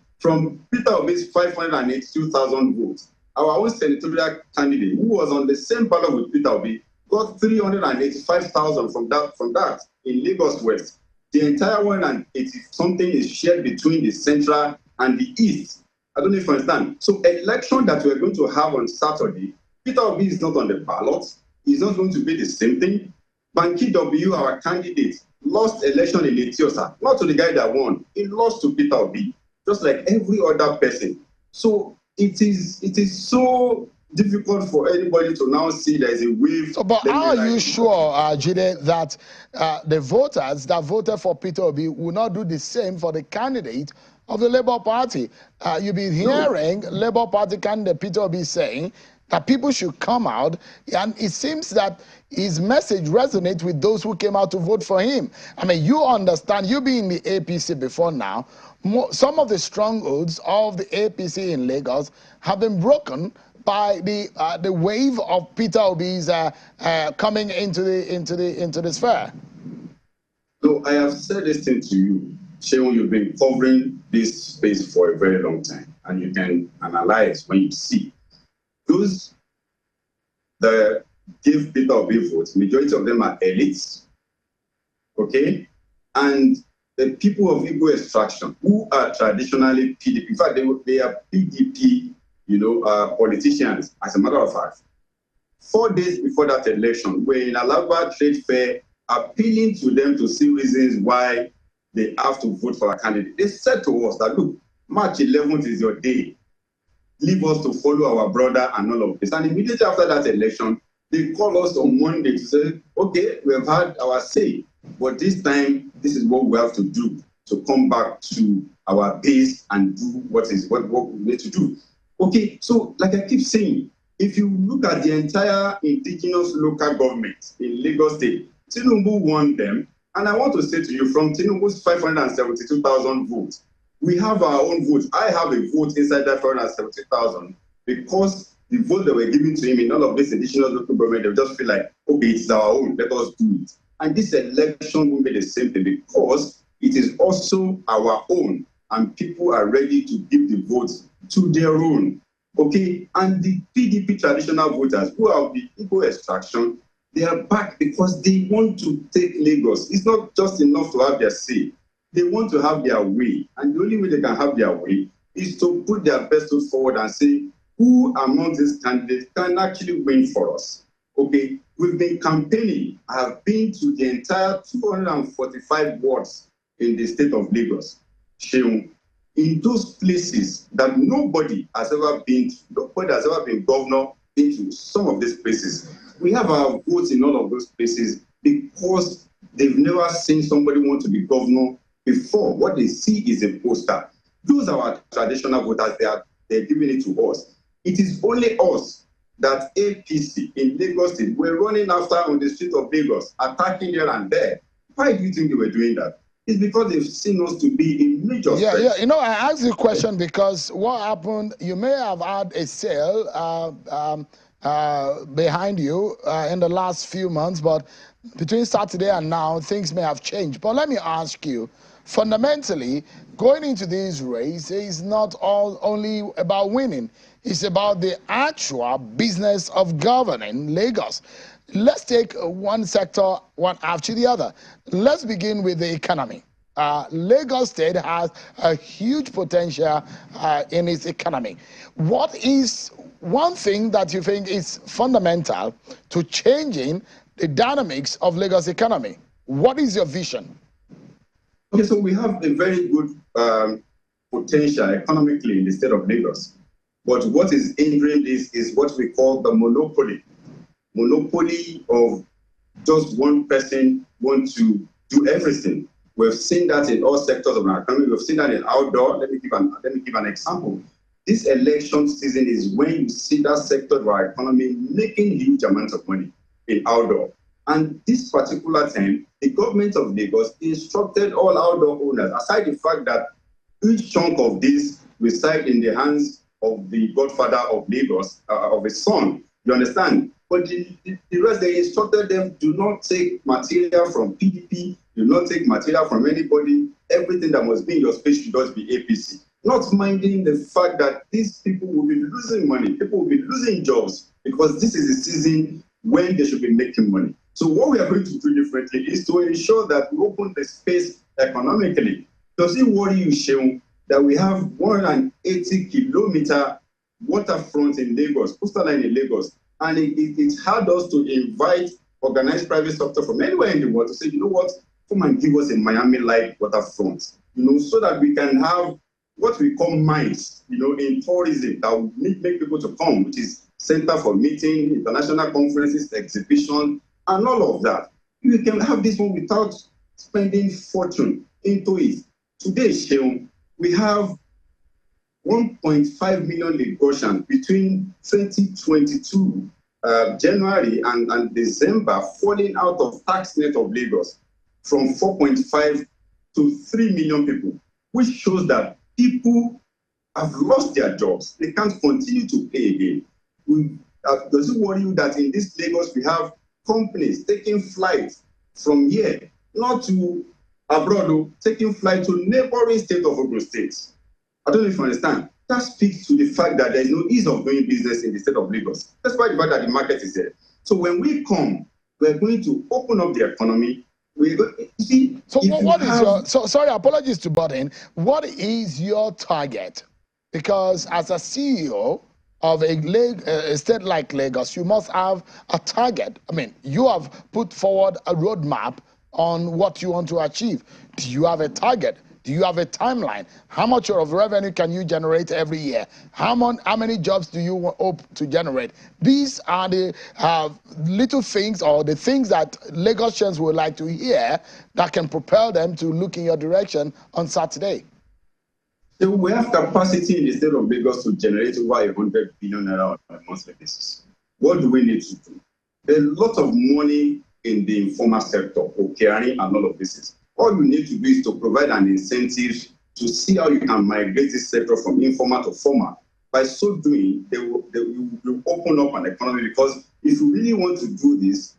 Peter Obi's 582,000 votes, our own senatorial candidate, who was on the same ballot with Peter Obi, got 385,000 from that in Lagos West. The entire 180-something is shared between the central and the east. I don't know if you understand. So election that we're going to have on Saturday, Peter Obi is not on the ballot. He's not going to be the same thing. Banky W, our candidate, lost election in Etiosa, not to the guy that won. He lost to Peter Obi, just like every other person. So it is so difficult for anybody to now see there is a wave. So, but how are you sure, Jide, that the voters that voted for Peter Obi will not do the same for the candidate of the Labour Party? You've been hearing Labour Party candidate Peter Obi saying that people should come out, and it seems that his message resonates with those who came out to vote for him. I mean, you understand, you being in the APC before now, some of the strongholds of the APC in Lagos have been broken by the wave of Peter Obi's coming into the sphere. So I have said this thing to you, Sheon. You've been covering this space for a very long time, and you can analyze when you see those that give Peter Obi votes. Majority of them are elites, okay, and the people of Igbo extraction who are traditionally PDP. In fact, they are PDP, you know, politicians. As a matter of fact, 4 days before that election, we're in Alaba Trade Fair appealing to them to see reasons why they have to vote for a candidate. They said to us that, look, March 11th is your day. Leave us to follow our brother and all of this. And immediately after that election, they call us on Monday to say, okay, we have had our say, but this time, this is what we have to do to come back to our base and do what we need to do. Okay, so like I keep saying, if you look at the entire indigenous local government in Lagos State, Tinubu won them. And I want to say to you, from Tinubu's 572,000 votes, we have our own votes. I have a vote inside that 570,000 because the vote that were given to him in all of this indigenous local government, they just feel like, okay, it's our own, let us do it. And this election will be the same thing because it is also our own and people are ready to give the votes to their own. Okay, and the PDP traditional voters who are of the Igbo extraction, they are back because they want to take Lagos. It's not just enough to have their say. They want to have their way. And the only way they can have their way is to put their best foot forward and say, who among these candidates can actually win for us? Okay, we've been campaigning. I have been to the entire 245 wards in the state of Lagos. Sheung, in those places that nobody has ever been governor into some of these places. We have our votes in all of those places because they've never seen somebody want to be governor before. What they see is a poster. Those are our traditional voters. They're giving it to us. It is only us that APC in Lagos State were running after on the street of Lagos, attacking here and there. Why do you think they were doing that? It's because they've seen us to be a major threat. Yeah. You know, I asked you a question because what happened, you may have had a sale behind you in the last few months, but between Saturday and now, things may have changed. But let me ask you, fundamentally, going into this race is not only about winning. It's about the actual business of governing Lagos. Let's take one sector, one after the other. Let's begin with the economy. Lagos State has a huge potential in its economy. What is one thing that you think is fundamental to changing the dynamics of Lagos economy? What is your vision? Okay, so we have a very good potential economically in the state of Lagos. But what is hindering this is what we call the monopoly. Monopoly of just one person want to do everything. We've seen that in all sectors of our economy. We've seen that in outdoor. Let me give an example. This election season is when you see that sector of our economy making huge amounts of money in outdoor. And this particular time, the government of Lagos instructed all outdoor owners, aside the fact that each chunk of this reside in the hands of the godfather of Lagos, of his son, you understand? But the rest, they instructed them, do not take material from PDP, do not take material from anybody. Everything that must be in your space should just be APC. Not minding the fact that these people will be losing money, people will be losing jobs, because this is a season when they should be making money. So what we are going to do differently is to ensure that we open the space economically. Does it worry you, Sheung, that we have 180-kilometer waterfront in Lagos, coastal line in Lagos, and it's hard us to invite organized private sector from anywhere in the world to say, you know what, come and give us a Miami-like waterfront, so that we can have what we call MICE, in tourism that will make people to come, which is Center for Meeting, international conferences, exhibition, and all of that. You can have this one without spending fortune into it. Today, Sheung, we have 1.5 million Lagosians between 2022 January and December falling out of tax net of Lagos from 4.5 to 3 million people, which shows that people have lost their jobs. They can't continue to pay again. Does it worry you that in this Lagos we have companies taking flights from here, not to abroad, taking flight to neighboring state of Ogun State? I don't know if you understand. That speaks to the fact that there is no ease of doing business in the state of Lagos, despite the fact that the market is there. So when we come, we're going to open up the economy. Sorry, apologies to butt in. What is your target? Because as a CEO of a state like Lagos, you must have a target. I mean, you have put forward a roadmap on what you want to achieve. Do you have a target? Do you have a timeline? How much of revenue can you generate every year? How many jobs do you hope to generate? These are the little things, or the things that Lagosians would like to hear that can propel them to look in your direction on Saturday. So we have capacity in the state of Lagos to generate over 100 billion naira on a monthly basis. What do we need to do? There's a lot of money in the informal sector, OKR and all of this. All you need to do is to provide an incentive to see how you can migrate this sector from informal to formal. By so doing, they will open up an economy, because if you really want to do this,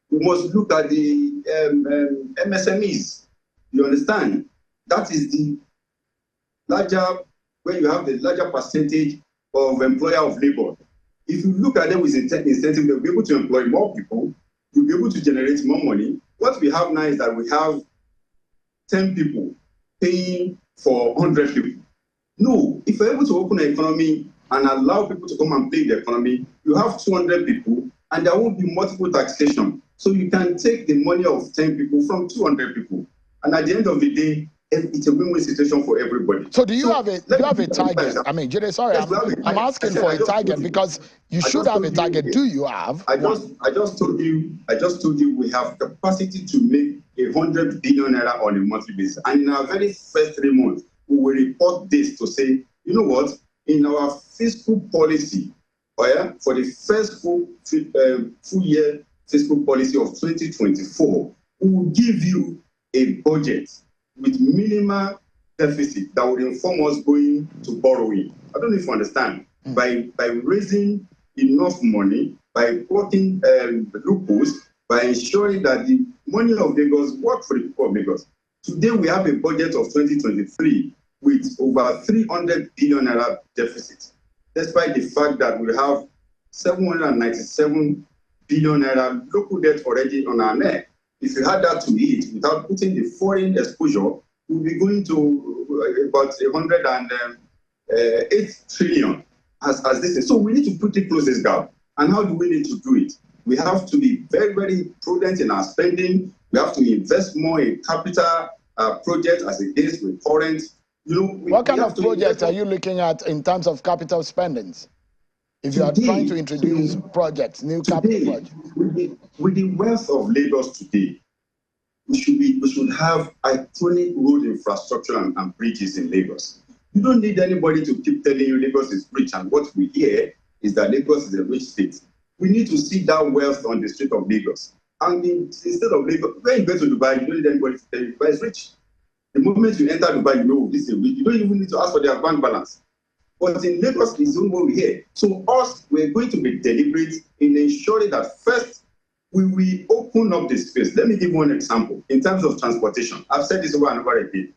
we must look at the MSMEs. You understand? That is the larger, where you have the larger percentage of employer of labor. If you look at them with incentive, they'll be able to employ more people, you'll be able to generate more money. What we have now is that we have 10 people paying for 100 people. No, if you're able to open an economy and allow people to come and play the economy, you have 200 people and there won't be multiple taxation. So you can take the money of 10 people from 200 people. And at the end of the day, it's a win-win situation for everybody. So do you have a target? I mean, Jide, sorry, yes, I'm asking for a target, because you should have a target. Do you have? I just told you we have capacity to make 100 billion naira on a monthly basis. And in our very first 3 months, we will report this to say, you know what, in our fiscal policy, for the first full year fiscal policy of 2024, we will give you a budget with minimal deficit that would inform us going to borrowing. I don't know if you understand. By raising enough money, by blocking loopholes, by ensuring that the money of Lagos work for the people of Lagos. Today we have a budget of 2023 with over 300 billion naira deficit, despite the fact that we have 797 billion naira local debt already on our neck. If you add that to it, without putting the foreign exposure, we'll be going to about 108 trillion as this is. So we need to quickly close this gap. And how do we need to do it? We have to be very, very prudent in our spending. We have to invest more in capital projects as against with current. What kind of projects are you looking at in terms of capital spendings? If you are trying to introduce projects, new capital projects. With the wealth of Lagos today, we should have iconic road infrastructure and bridges in Lagos. You don't need anybody to keep telling you Lagos is rich, and what we hear is that Lagos is a rich state. We need to see that wealth on the street of Lagos. And instead of Lagos, when you go to Dubai, you don't need anybody to tell you Dubai is rich. The moment you enter Dubai, you know this is rich. You don't even need to ask for their bank balance. But in Lagos, it's the only way we hear. So we're going to be deliberate in ensuring that first, we will open up the space. Let me give one example. In terms of transportation, I've said this over and over again.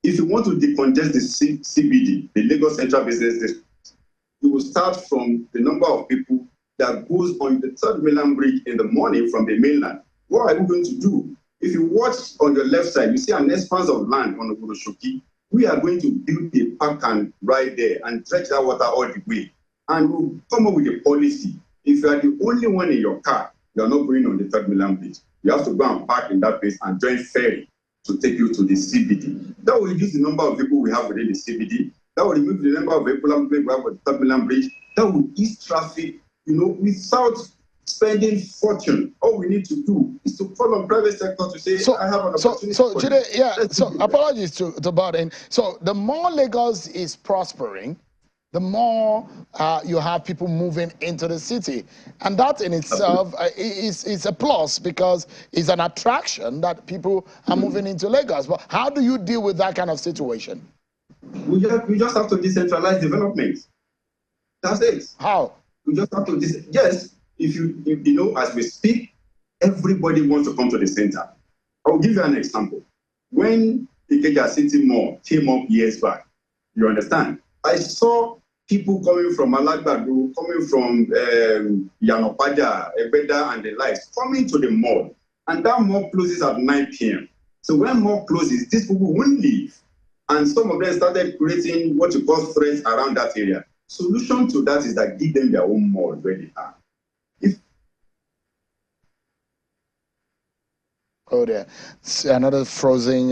If you want to decongest the CBD, the Lagos Central Business District, you will start from the number of people that goes on the 3rd mainland bridge in the morning from the mainland. What are we going to do? If you watch on your left side, you see an expanse of land on the Governorship. We are going to build a park and ride there and dredge that water all the way. And we'll come up with a policy. If you are the only one in your car, you are not going on the 3rd mainland bridge. You have to go and park in that place and join ferry to take you to the CBD. That will reduce the number of people we have within the CBD. That will remove the number of people we have on the 3rd mainland bridge. That will ease traffic, without spending fortune. All we need to do is to call on private sector to say, I have an opportunity. So Jide, apologies to Biden. So the more Lagos is prospering, the more you have people moving into the city. And that in itself is a plus, because it's an attraction that people are moving into Lagos. But how do you deal with that kind of situation? We just have to decentralize development. That's it. How? We just have to yes. If you as we speak, everybody wants to come to the center. I'll give you an example. When Ikeja City Mall came up years back, you understand? I saw people coming from Alagbado, coming from Yanopaja, Ebeda, and the likes, coming to the mall. And that mall closes at 9 p.m. So when mall closes, these people won't leave. And some of them started creating what you call threats around that area. Solution to that is that give them their own mall where they are. Oh, there. Another frozen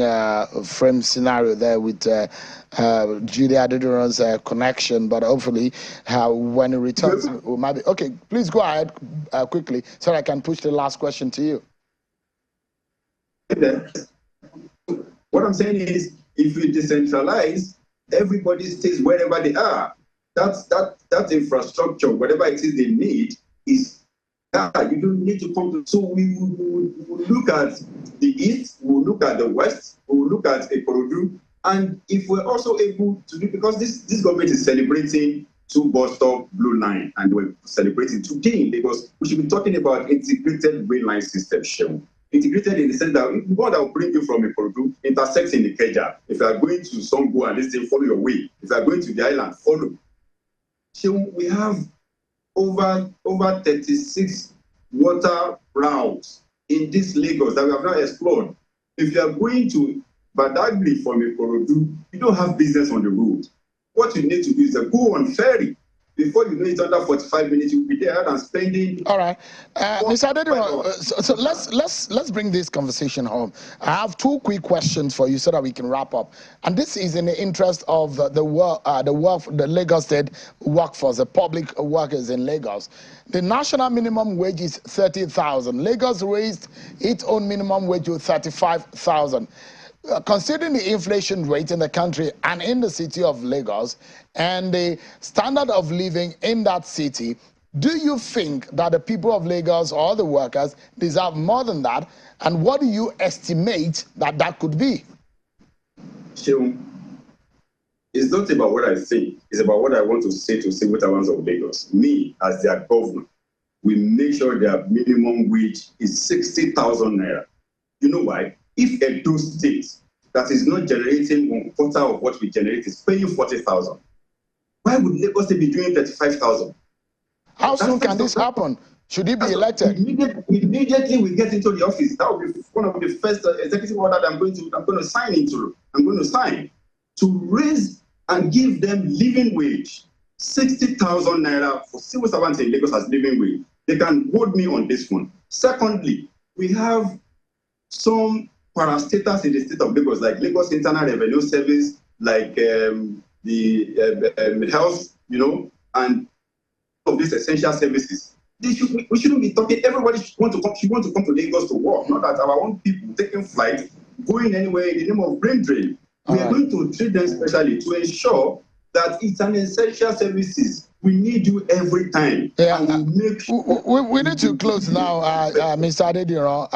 frame scenario there with Jide Adedoran's connection, but hopefully when it returns, we might be. Okay, please go ahead quickly so I can push the last question to you. What I'm saying is, if we decentralize, everybody stays wherever they are. That infrastructure, whatever it is they need, is you don't need to come to. So we will look at the east, we will look at the west, we will look at Ikorodu, and if we're also able to do, because this government is celebrating 2 bus stop blue line, and we're celebrating today because we should be talking about integrated rail line system, Shehu. Integrated in the sense that what will bring you from Ikorodu intersects in Ikeja. If you are going to Songo and this thing, follow your way. If you are going to the island, follow. So we have over 36 water routes in this Lagos that we have not explored. If you are going to Badagry from Ikorodu, you don't have business on the road. What you need to do is go on ferry. Before you know it, under 45 minutes, you'll be there and spending. All right, Mr. Adediro, so let's bring this conversation home. I have 2 quick questions for you so that we can wrap up. And this is in the interest of the Lagos State workforce, the public workers in Lagos. The national minimum wage is 30,000. Lagos raised its own minimum wage to 35,000. Considering the inflation rate in the country and in the city of Lagos and the standard of living in that city, do you think that the people of Lagos or the workers deserve more than that? And what do you estimate that could be? Shehu, it's not about what I think. It's about what I want to say to civil servants of Lagos. Me, as their governor, we make sure their minimum wage is 60,000 naira. You know why? If Edo State that is not generating 1/4 of what we generate is paying 40,000, why would Lagos State be doing 35,000? How soon can this happen? Should he be elected? Immediately we get into the office. That will be one of the first executive order that I'm going to sign into. I'm going to sign to raise and give them living wage, 60,000 naira for civil servants in Lagos as living wage. They can hold me on this one. Secondly, we have some parastatals in the state of Lagos, like Lagos Internal Revenue Service, like the health, and of these essential services. We shouldn't be talking. Everybody should want to come to Lagos to work, not that our own people taking flight, going anywhere in the name of brain drain. We are going to treat them specially to ensure that it's an essential services. We need you every time. Yeah, we need to close now, Mr. Adediro.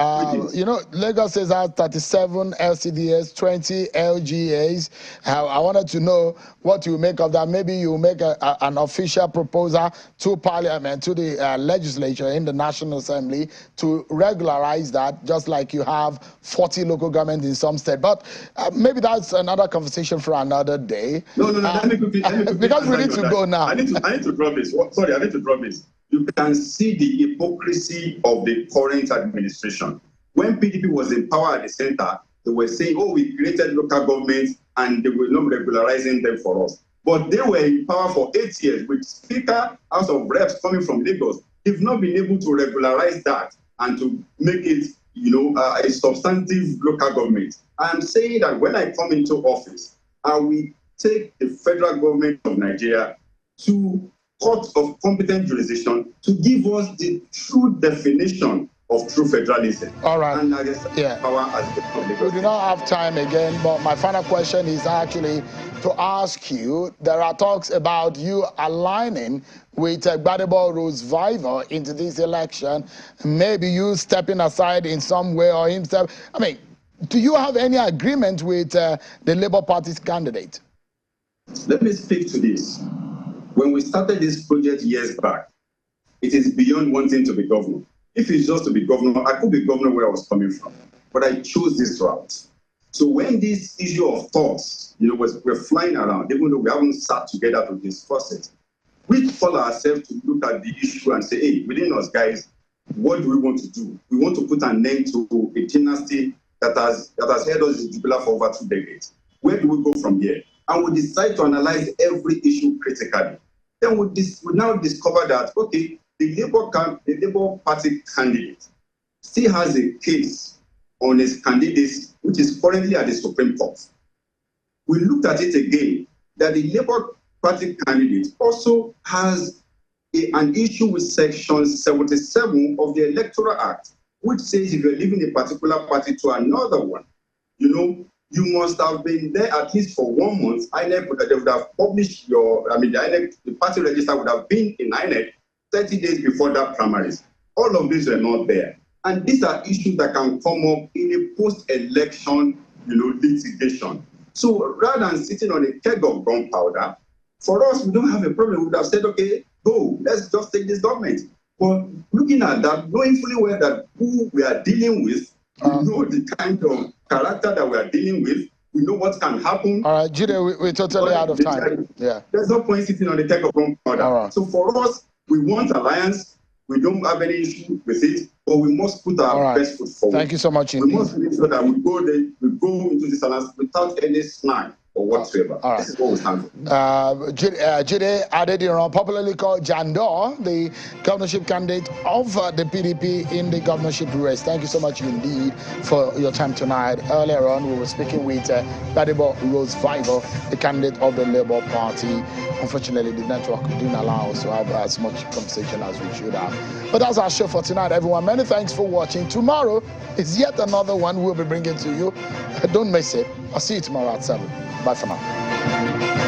Lagos says has 37 LCDs, 20 LGAs. I wanted to know what you make of that. Maybe you make an official proposal to Parliament, to the legislature in the National Assembly to regularize that, just like you have 40 local governments in some states. But maybe that's another conversation for another day. No. Let me quickly because we need to go now. I need to drop this. Sorry, I need to drop this. You can see the hypocrisy of the current administration. When PDP was in power at the center, they were saying, we created local governments and they were not regularizing them for us. But they were in power for 8 years with Speaker, House of Reps coming from Lagos. They've not been able to regularize that and to make it, a substantive local government. I am saying that when I come into office, I will take the federal government of Nigeria to court of competent jurisdiction to give us the true definition of true federalism. All right. And power as the public. We do not have time again, but my final question is actually to ask you, there are talks about you aligning with Gbadebo Rosevival into this election, maybe you stepping aside in some way or himself. Do you have any agreement with the Labour Party's candidate? Let me speak to this. When we started this project years back, it is beyond wanting to be governor. If it's just to be governor, I could be governor where I was coming from, but I chose this route. So when this issue of thoughts, we're flying around, even though we haven't sat together to discuss it, we call ourselves to look at the issue and say, hey, within us guys, what do we want to do? We want to put an end to a dynasty that has held us in Jubilee for over 2 decades. Where do we go from here? And we decide to analyze every issue critically. Then we now discover that, the Labour Party candidate still has a case on his candidacy, which is currently at the Supreme Court. We looked at it again, that the Labour Party candidate also has an issue with Section 77 of the Electoral Act, which says if you're leaving a particular party to another one, you must have been there at least for 1 month. INEC they would have published the party register would have been in INEC 30 days before that primaries. All of these are not there. And these are issues that can come up in a post-election, litigation. So rather than sitting on a keg of gunpowder, for us, we don't have a problem. We would have said, okay, go, let's just take this government. But looking at that, knowing fully well that who we are dealing with, we know the kind of character that we are dealing with, we know what can happen. All right, Jide, we're totally out of time. Yeah. There's no point sitting on the keg of gunpowder. Right. So for us, we want alliance. We don't have any issue with it, but we must put our best foot forward. Thank you so much indeed. We must make sure that we go into this alliance without any snag or whatsoever. All right. This is what we stand for. Jide Adediran, popularly called Jandor, the governorship candidate of the PDP in the governorship race. Thank you so much indeed for your time tonight. Earlier on, we were speaking with Gbadebo Rose-Vival, the candidate of the Labour Party. Unfortunately, the network didn't allow us to have as much conversation as we should have. But that's our show for tonight, everyone. Many thanks for watching. Tomorrow is yet another one we'll be bringing to you. Don't miss it. I'll see you tomorrow at 7. Bye for now.